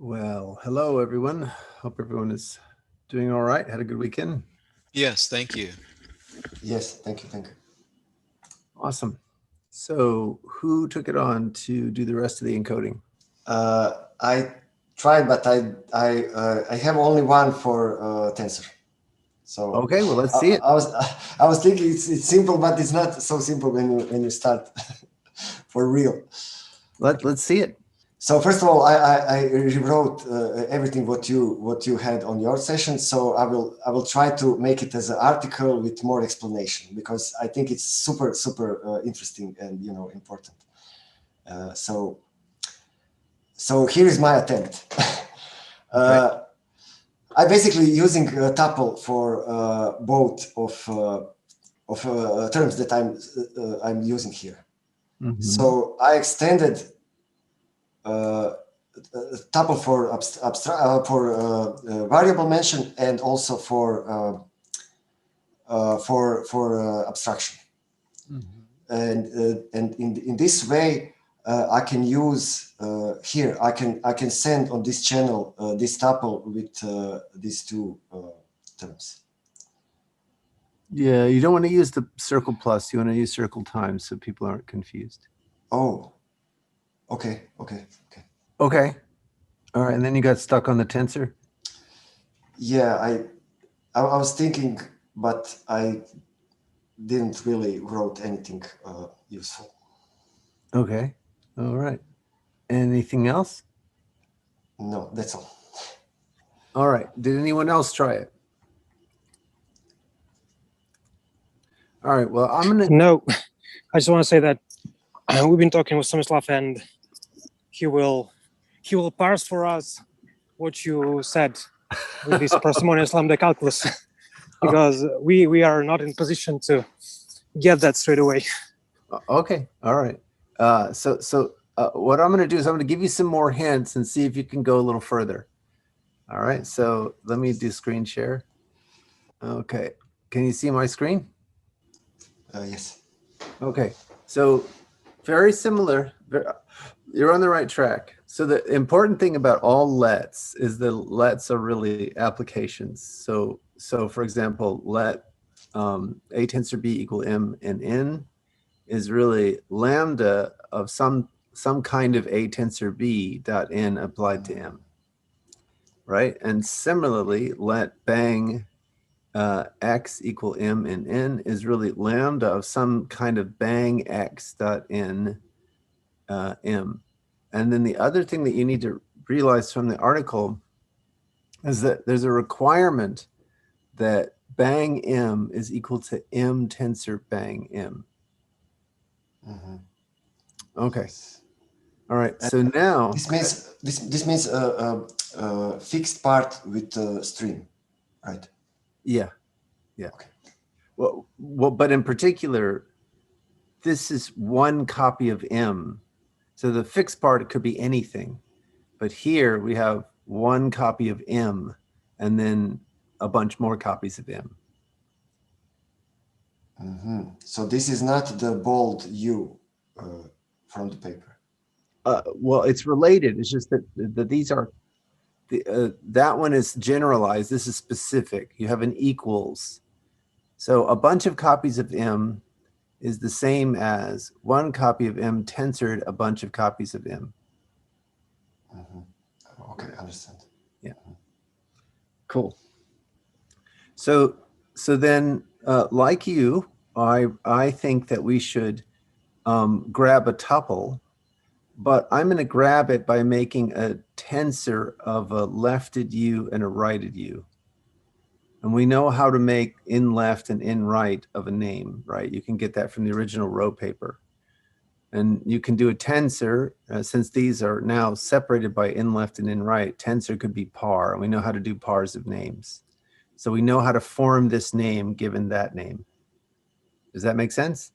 Well, hello everyone. Hope everyone is doing all right. Had a good weekend. Yes, thank you. Yes, thank you, thank you. Awesome. So, who took it on to do the rest of the encoding? I tried, but I have only one for tensor. So Okay, well let's see it. I was thinking it's simple, but it's not so simple when you start for real. Let's see it. So first of all, I rewrote everything what you had on your session. So I will try to make it as an article with more explanation because I think it's super interesting and important. So here is my attempt. Okay. I basically using a tuple for both of terms that I'm using here. Mhm. So I extended tuple for variable mention and also for abstraction. Mhm. And in this way I can use here I can send on this channel this tuple with these two terms. Yeah, you don't want to use the circle plus. You want to use circle times so people aren't confused. Oh, okay. Okay. All right, and then you got stuck on the tensor. Yeah, I was thinking, but I didn't really wrote anything useful. Okay. All right. Anything else? No, that's all. All right. Did anyone else try it? All right. Well, I'm gonna. No, I just want to say that we've been talking with Tomislav, and he will parse for us what you said with this parsimonious lambda calculus, because we are not in position to get that straight away. Okay. All right. So what I'm going to do is I'm going to give you some more hints and see if you can go a little further. All right. So let me do screen share. Okay. Can you see my screen? Yes. Okay. So very similar. You're on the right track. So the important thing about all lets is that lets are really applications. So for example, let a tensor b equal m and n is really lambda of some kind of a tensor b dot n applied to m, right? And similarly, let bang x equal m and n is really lambda of some kind of bang x dot n m. And then the other thing that you need to realize from the article is that there's a requirement that bang m is equal to m tensor bang m. Mm-hmm. Okay. All right. So now this means a fixed part with a string, right? Yeah. Okay. Well, but in particular, this is one copy of M. So the fixed part, it could be anything. But here we have one copy of M and then a bunch more copies of M. Mm-hmm. So this is not the bold U from the paper. Well, it's related. It's just that these are, that one is generalized. This is specific. You have an equals. So a bunch of copies of M is the same as one copy of M tensored a bunch of copies of M. Mm-hmm. Okay, understand. Yeah. Cool. So then, like you, I think that we should grab a tuple, but I'm going to grab it by making a tensor of a lefted U and a righted U. And we know how to make in left and in right of a name, right? You can get that from the original row paper. And you can do a tensor, since these are now separated by in left and in right, tensor could be par, and we know how to do pars of names. So we know how to form this name given that name. Does that make sense?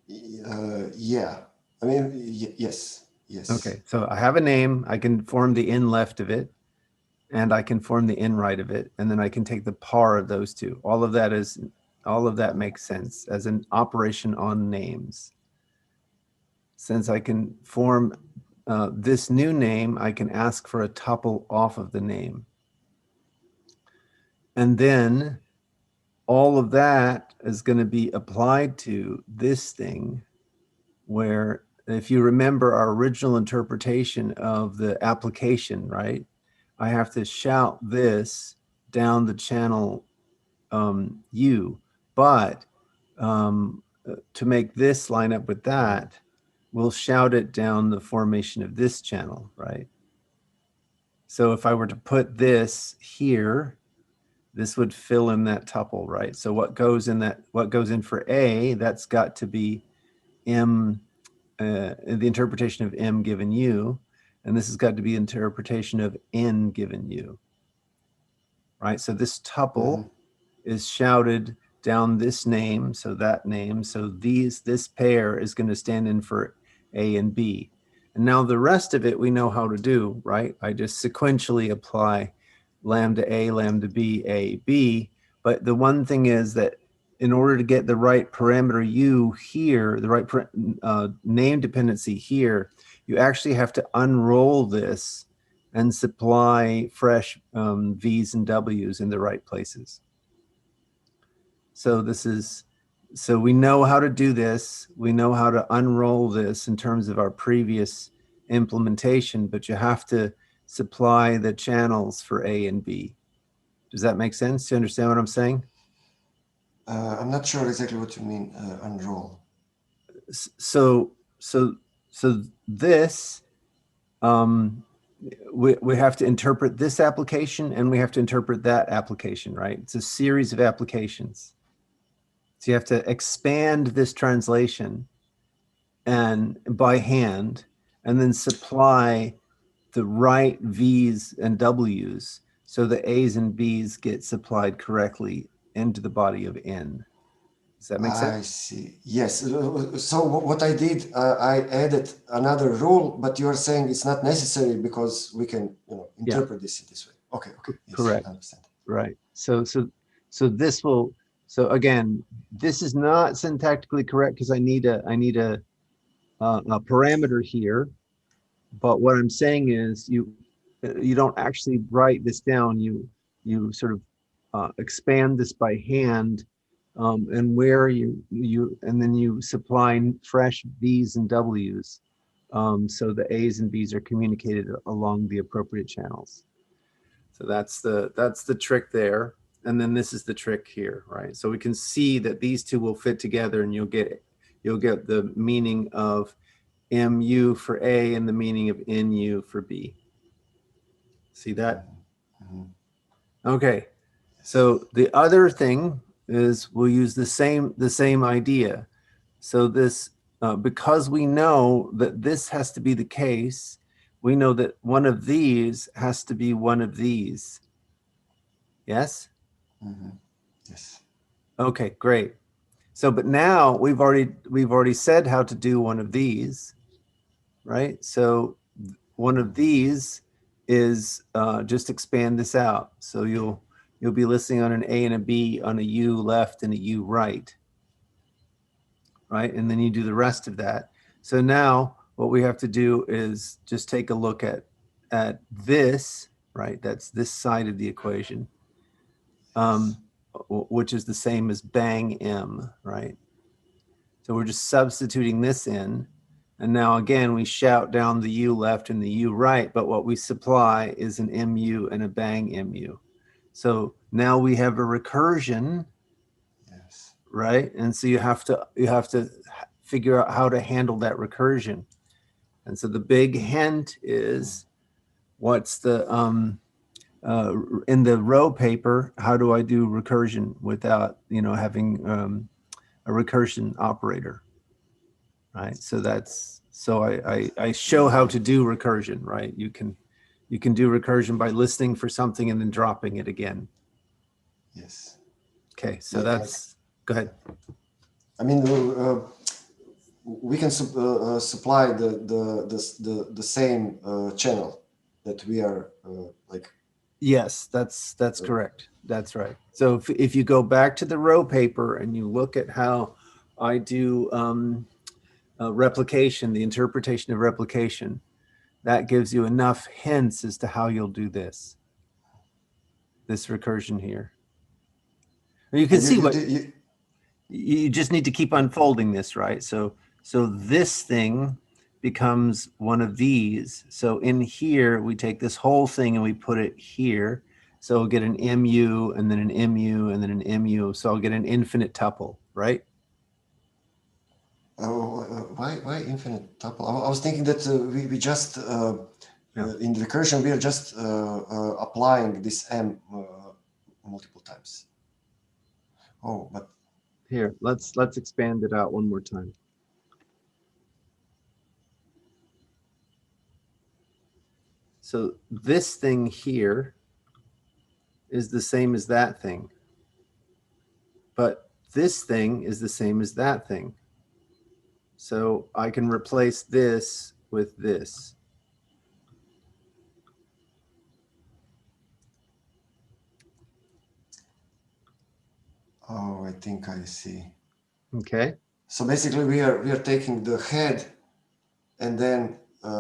Yeah. I mean, yes. Okay, so I have a name, I can form the in left of it, and I can form the in right of it, and then I can take the par of those two. All of that makes sense as an operation on names. since I can form this new name, I can ask for a tuple off of the name. And then all of that is going to be applied to this thing where, if you remember our original interpretation of the application, right? I have to shout this down the channel U, but to make this line up with that, we'll shout it down the formation of this channel, right? So if I were to put this here, this would fill in that tuple, right? So what goes in for A, that's got to be M, the interpretation of M given U, and this has got to be interpretation of N given U, right? So this tuple is shouted down this name, so that name, so this pair is going to stand in for A and B. And now the rest of it we know how to do, right? I just sequentially apply lambda A, lambda B, A, B. But the one thing is that in order to get the right parameter U here, the right name dependency here, you actually have to unroll this and supply fresh V's and W's in the right places. So so we know how to do this. We know how to unroll this in terms of our previous implementation, but you have to supply the channels for A and B. Does that make sense? Do you understand what I'm saying? I'm not sure exactly what you mean, unroll. So this, we have to interpret this application and we have to interpret that application, right? It's a series of applications. So you have to expand this translation and by hand, and then supply the right V's and W's so the A's and B's get supplied correctly into the body of N. Does that make sense? I see. Yes. So what I did, I added another rule, but you are saying it's not necessary because we can, interpret this in this way. Okay. Okay. Yes, correct. I understand. Right. So this will. So again, this is not syntactically correct because I need a parameter here. But what I'm saying is you don't actually write this down. You sort of expand this by hand, and where and then you supply fresh V's and W's, so the A's and B's are communicated along the appropriate channels. So that's the trick there. And then this is the trick here, right? So we can see that these two will fit together, and you'll get the meaning of MU for A and the meaning of NU for B. See that? Okay. So the other thing is we'll use the same idea. So this, because we know that this has to be the case, we know that one of these has to be one of these. Yes? Yes. Okay, great. So, but now we've already said how to do one of these, right? So one of these is just expand this out. So you'll be listening on an A and a B, on a U left and a U right, right? And then you do the rest of that. So now what we have to do is just take a look at this, right? That's this side of the equation. Which is the same as bang M, right? So we're just substituting this in. And now again, we shout down the U left and the U right, but what we supply is an MU and a bang MU. So now we have a recursion, Yes. right? And so you have to figure out how to handle that recursion. And so the big hint is what's the, in the row paper, how do I do recursion without, having a recursion operator, right? So I show how to do recursion, right? You can do recursion by listening for something and then dropping it again. Yes. Okay, so that's, go ahead. I mean, we can supply the same channel that we are like. Yes, that's correct. That's right. So if you go back to the row paper and you look at how I do replication, the interpretation of replication, that gives you enough hints as to how you'll do this recursion here. You can see what you just need to keep unfolding this, right? So this thing becomes one of these. So in here, we take this whole thing and we put it here. So we'll get an MU and then an MU and then an MU. So I'll get an infinite tuple, right? Why infinite tuple? I was thinking that we just in the recursion we are just applying this m multiple times. Oh, but here let's expand it out one more time. So this thing here is the same as that thing, but this thing is the same as that thing. So I can replace this with this. oh, I think I see. Okay. So basically, we are taking the head, and then we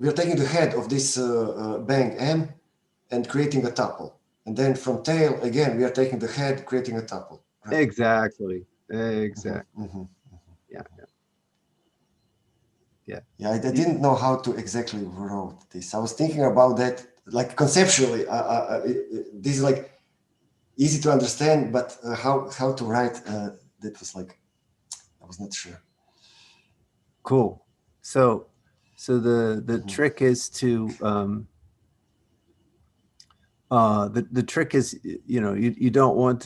are taking the head of this bang M, and creating a tuple, and then from tail again we are taking the head, creating a tuple. Right? Exactly. Exactly. Mm-hmm. Yeah. Yeah, I didn't know how to exactly wrote this. I was thinking about that, like conceptually. This is like easy to understand, but how to write that was like I was not sure. Cool. So the trick is to the trick is, you don't want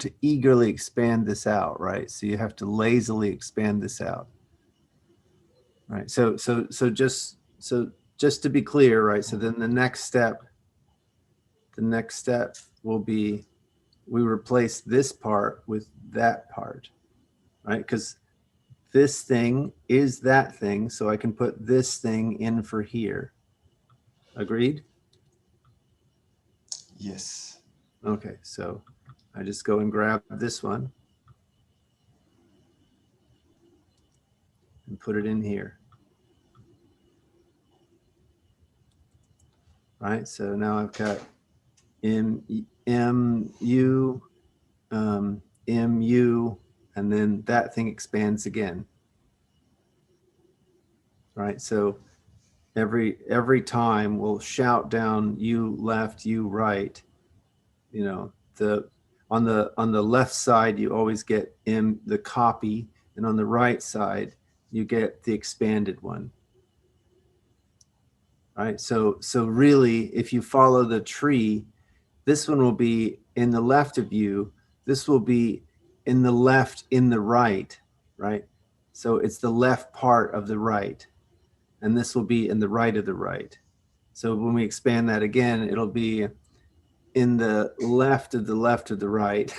to eagerly expand this out, right? So you have to lazily expand this out. Right. So just to be clear, right? So then the next step will be we replace this part with that part, right? Because this thing is that thing, so I can put this thing in for here. Agreed? Yes. Okay, so I just go and grab this one and put it in here. Right, so now I've got MU, MU, and then that thing expands again. Right, so every time we'll shout down U left, U right. On the left side you always get the copy, and on the right side you get the expanded one. Right, so really, if you follow the tree, this one will be in the left of you, this will be in the left, in the right, right? So it's the left part of the right, and this will be in the right of the right. So when we expand that again, it'll be in the left of the left of the right,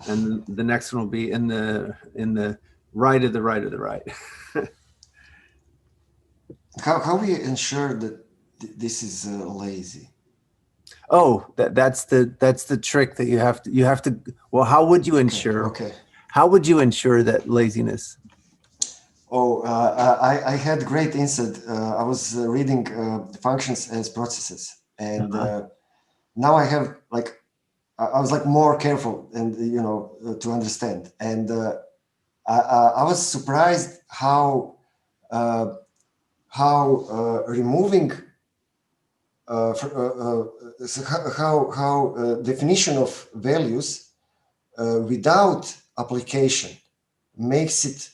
and the next one will be in the right of the right of the right. How we ensure that this is lazy? Oh, that's the trick that you have to. Well, how would you ensure? Okay. How would you ensure that laziness? Oh, I had great insight. I was reading functions as processes, and now I have like I was like more careful and to understand. And I was surprised how removing definition of values without application makes it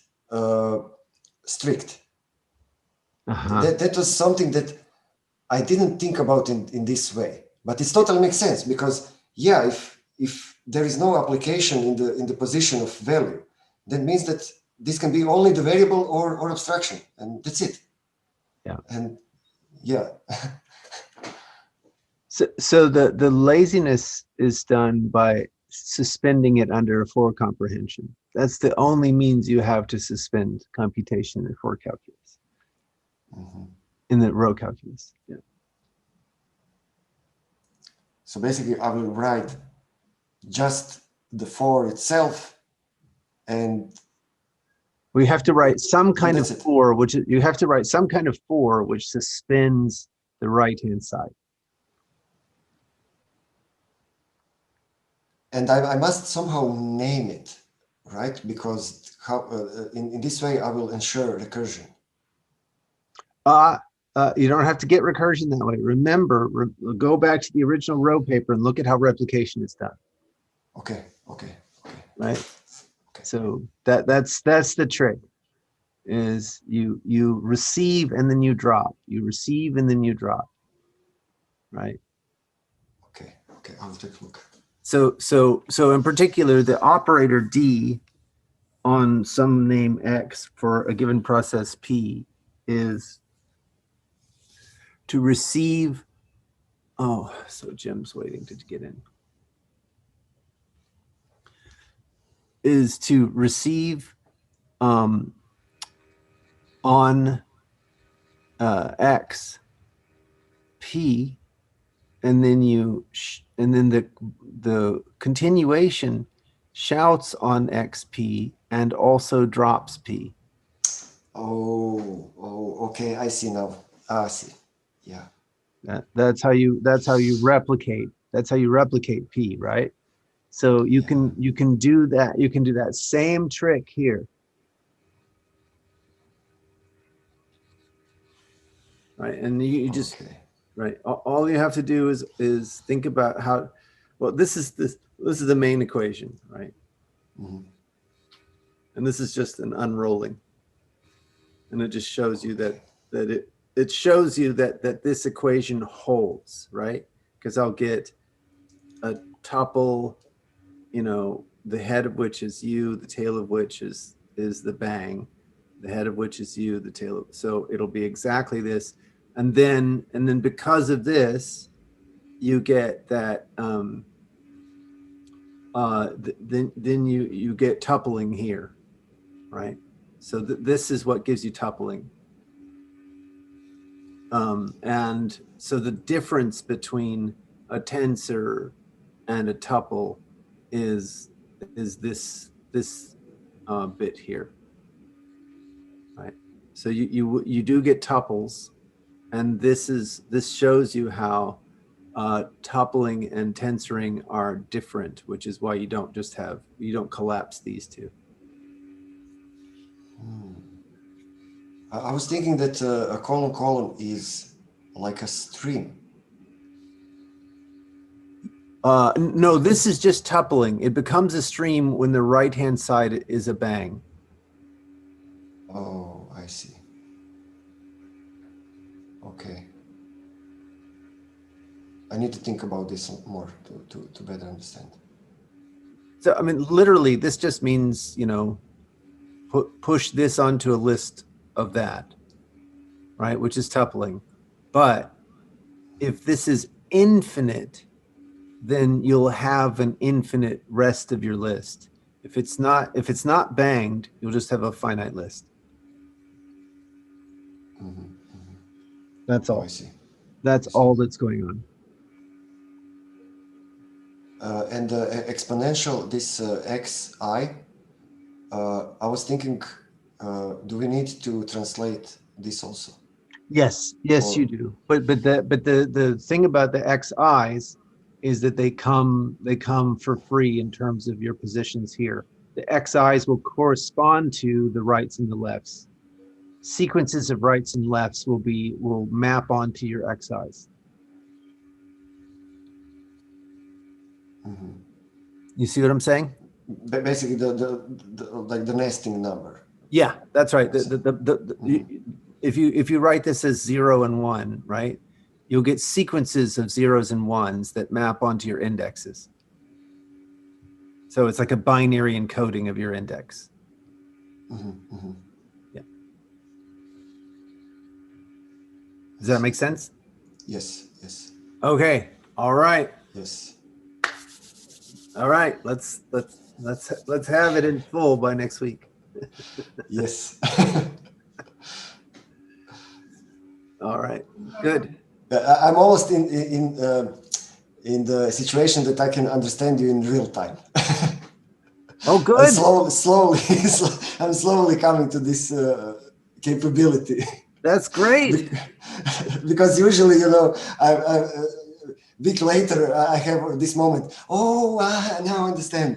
strict. That was something that I didn't think about in this way, but it totally makes sense, because yeah, if there is no application in the position of value, that means that this can be only the variable or abstraction, and that's it. Yeah. And yeah. So the laziness is done by suspending it under a for comprehension. That's the only means you have to suspend computation in for calculus. In the rho-calculus. Yeah. So basically, I will write just the 4 itself, and we have to write some kind of that's it. 4, which you have to write some kind of 4 which suspends the right-hand side. And I must somehow name it, right? Because how in this way I will ensure recursion. You don't have to get recursion that way. Remember, go back to the original row paper and look at how replication is done. Okay. Right. Okay. So that's the trick. Is you receive and then you drop. You receive and then you drop. Right. Okay. I'll take a look. So in particular, the operator D on some name X for a given process P is to receive. Oh, so Jim's waiting to get in. Is to receive on X P, and then the continuation shouts on XP and also drops P. Oh, okay. I see now. I see. Yeah. That's how you replicate. That's how you replicate P, right? So you can do that. You can do that same trick here. Right, and you just right. All you have to do is think about how. Well, this is the main equation, right? Mm-hmm. And this is just an unrolling, and it just shows you that it shows you that this equation holds, right? Because I'll get a tuple, the head of which is U, the tail of which is the bang, the head of which is U, the tail of, so it'll be exactly this. And then because of this, you get that then you get tupling here, right? So this is what gives you tupling. And so the difference between a tensor and a tuple is this bit here, right? So you do get tuples. And this shows you how tupling and tensoring are different, which is why you don't collapse these two. I was thinking that a column is like a stream. No, this is just tupling. It becomes a stream when the right-hand side is a bang. Oh, I see. Okay. I need to think about this more to better understand. So, I mean, literally, this just means, push this onto a list of that, right? Which is tupling. But if this is infinite, then you'll have an infinite rest of your list. If it's not banged, you'll just have a finite list. That's all. I see. That's all that's going on. And exponential, this xi, I was thinking, do we need to translate this also? Yes, you do. But the thing about the xi's is that they come for free in terms of your positions here. The xi's will correspond to the rights and the lefts. Sequences of rights and lefts will map onto your xi's. Mm-hmm. You see what I'm saying? Basically, the like the nesting number. Yeah, that's right. If you write this as 0 and 1, right, you'll get sequences of zeros and ones that map onto your indexes. So it's like a binary encoding of your index. Mm-hmm, mm-hmm. Yeah. Does that make sense? Yes. Okay. All right. Yes. All right. Let's have it in full by next week. Yes. All right. Good. I'm almost in the situation that I can understand you in real time. Oh, I'm good. slowly, I'm slowly coming to this capability. That's great. Because usually, a week later, I have this moment. Oh, now I understand.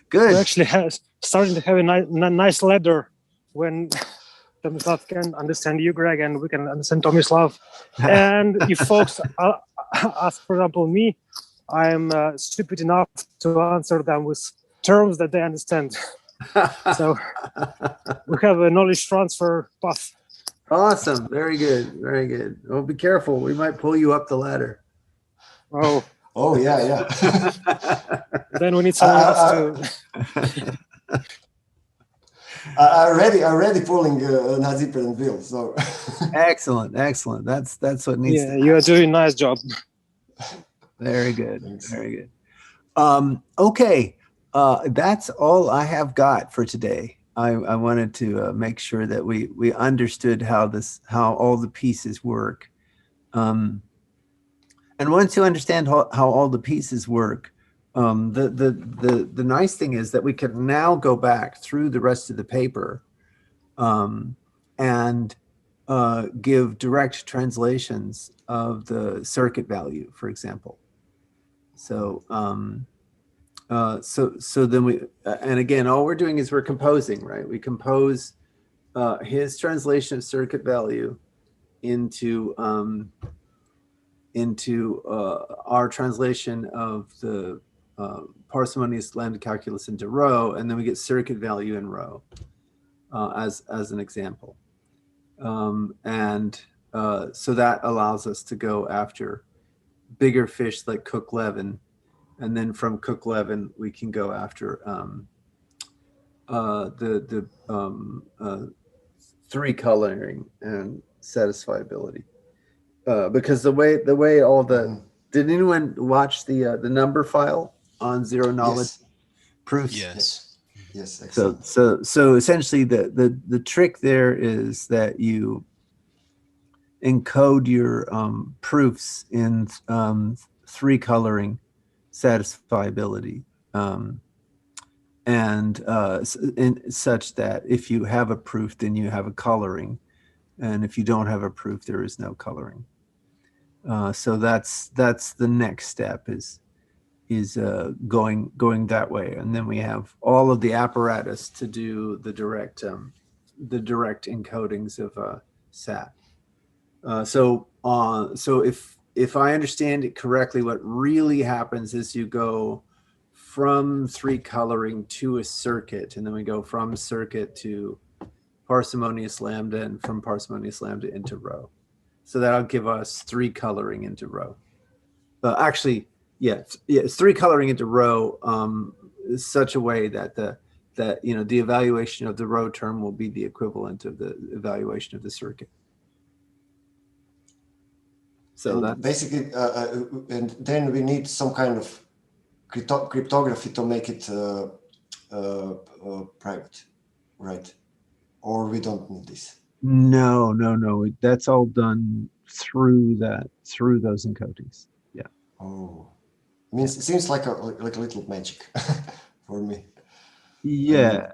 Good. We're actually starting to have a nice ladder when Tomislav can understand you, Greg, and we can understand Tomislav. And if folks ask, for example, me, I'm stupid enough to answer them with terms that they understand. So we have a knowledge transfer path. Awesome. Very good. Very good. Well, be careful. We might pull you up the ladder. Oh. Oh, yeah. Then we need someone else to. already pulling Nazipper and Bill. So Excellent. That's what needs. Yeah, you are doing a nice job. Very good. Thanks. Very good. Okay. That's all I have got for today. I wanted to make sure that we understood how all the pieces work. And once you understand how all the pieces work, the nice thing is that we can now go back through the rest of the paper and give direct translations of the circuit value, for example. So so then we and again, all we're doing is we're composing, right? We compose his translation of circuit value into our translation of the parsimonious lambda calculus into rho, and then we get circuit value in rho as an example. So that allows us to go after bigger fish like Cook-Levin, and then from Cook-Levin we can go after the three coloring and satisfiability. Because the way all the did anyone watch the number file on zero knowledge proofs? Yes. Excellent. So essentially the trick there is that you encode your proofs in three coloring satisfiability, and such that if you have a proof, then you have a coloring, and if you don't have a proof, there is no coloring. So that's the next step is going that way, and then we have all of the apparatus to do the direct encodings of SAT. So if I understand it correctly, what really happens is you go from three coloring to a circuit, and then we go from circuit to parsimonious lambda, and from parsimonious lambda into rho. So that'll give us three coloring into rho. Actually, it's three coloring into rho, such a way that the evaluation of the rho term will be the equivalent of the evaluation of the circuit. So that's basically, and then we need some kind of cryptography to make it private, right? Or we don't need this. No. That's all done through those encodings. Yeah. Oh, it seems like a little magic for me. Yeah.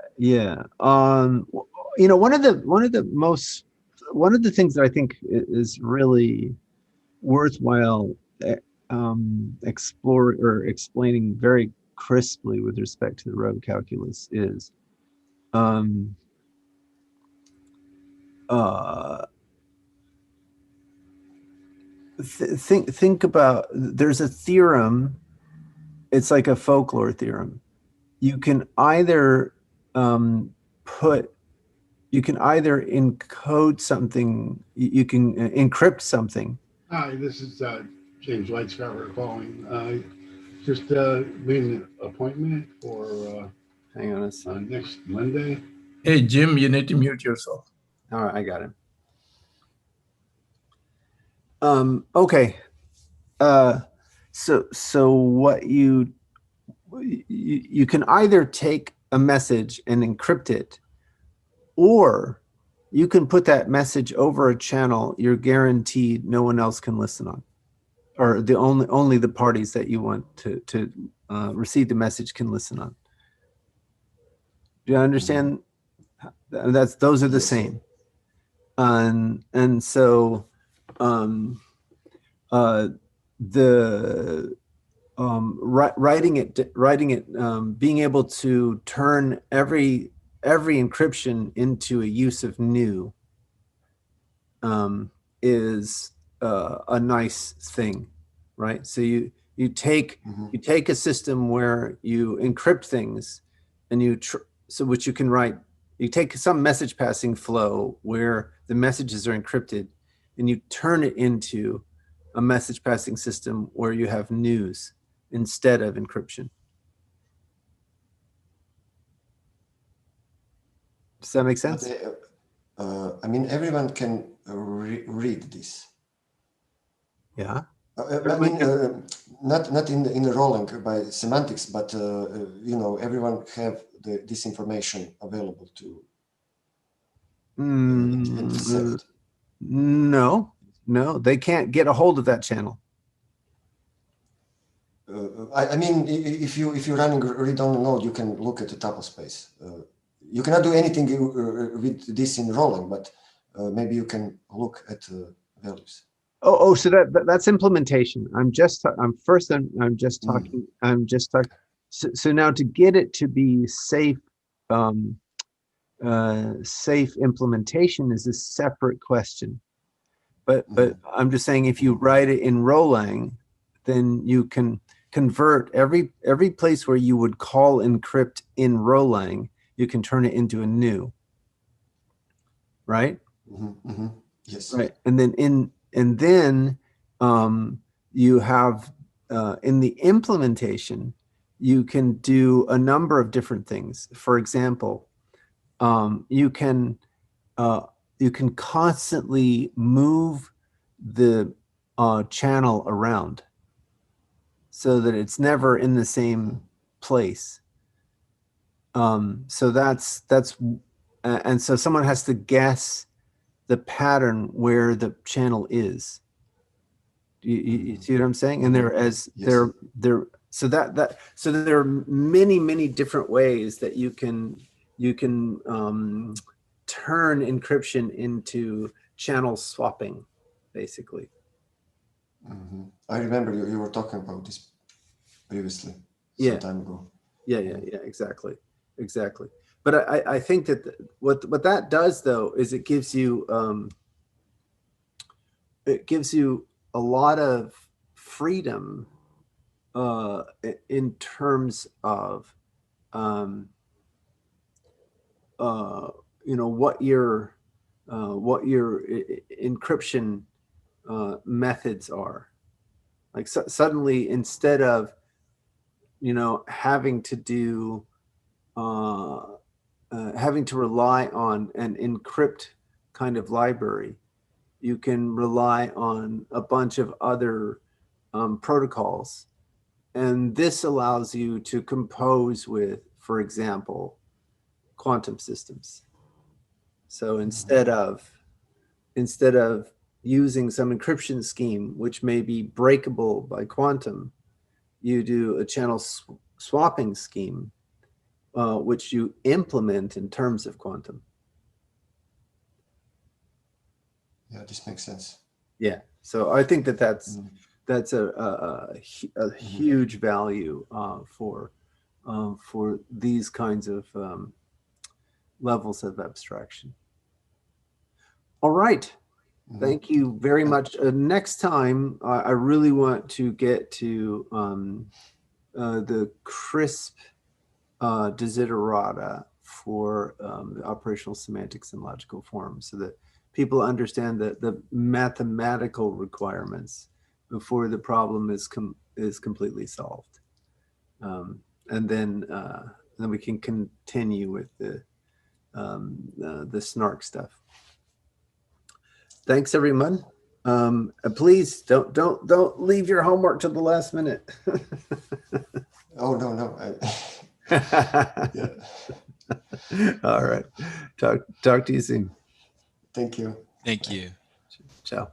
One of the things that I think is really worthwhile explaining very crisply with respect to the rho-calculus is think about, there's a theorem, it's like a folklore theorem. You can either encode something, you can encrypt something. Hi, this is James Lightscover calling. Just made an appointment for Hang on a second. next Monday. Hey, Jim, you need to mute yourself. All right, I got it. Okay. So what you can either take a message and encrypt it, or you can put that message over a channel you're guaranteed no one else can listen on, or only the parties that you want to received a message can listen on. Do you understand? Those are the Yes. same. And so the writing it, being able to turn every encryption into a use of new is a nice thing, right? So you take a system where you encrypt things, and so which you can write. You take some message passing flow where the messages are encrypted, and you turn it into a message passing system where you have news instead of encryption. Does that make sense? I mean, everyone can read this. Yeah. I mean, not in the rolling by semantics, but you know, everyone have this information available to intercept. No, they can't get a hold of that channel. I mean, if you're running read-only node, you can look at the tuple space. You cannot do anything with this in rolling, but maybe you can look at values. Oh, so that's implementation. I'm just talking. So now to get it to be safe, safe implementation is a separate question. But I'm just saying, if you write it in Rolang, then you can convert every place where you would call encrypt in Rolang, you can turn it into a new, right? Yes. Right. And then you have in the implementation, you can do a number of different things. For example, you can constantly move the channel around so that it's never in the same place. So that's and so someone has to guess the pattern where the channel is. You see what I'm saying? And so there are many different ways that you can turn encryption into channel swapping, basically. I remember you were talking about this previously some time ago. Yeah, exactly. But I think that what that does, though, is it gives you a lot of freedom in terms of what your encryption methods are. Like suddenly, instead of having to rely on an encrypt kind of library, you can rely on a bunch of other protocols. And this allows you to compose with, for example, quantum systems. So instead of using some encryption scheme, which may be breakable by quantum, you do a channel swapping scheme, which you implement in terms of quantum. Yeah, this makes sense. Yeah, so I think that's a huge value for these kinds of levels of abstraction. All right. Thank you very much. Next time, I really want to get to the crisp desiderata for the operational semantics and logical forms, so that people understand the mathematical requirements before the problem is completely solved. And then we can continue with the snark stuff. Thanks, everyone. Please don't leave your homework till the last minute. Oh no. Yeah. All right. Talk to you soon. Thank you. Thank you. Ciao.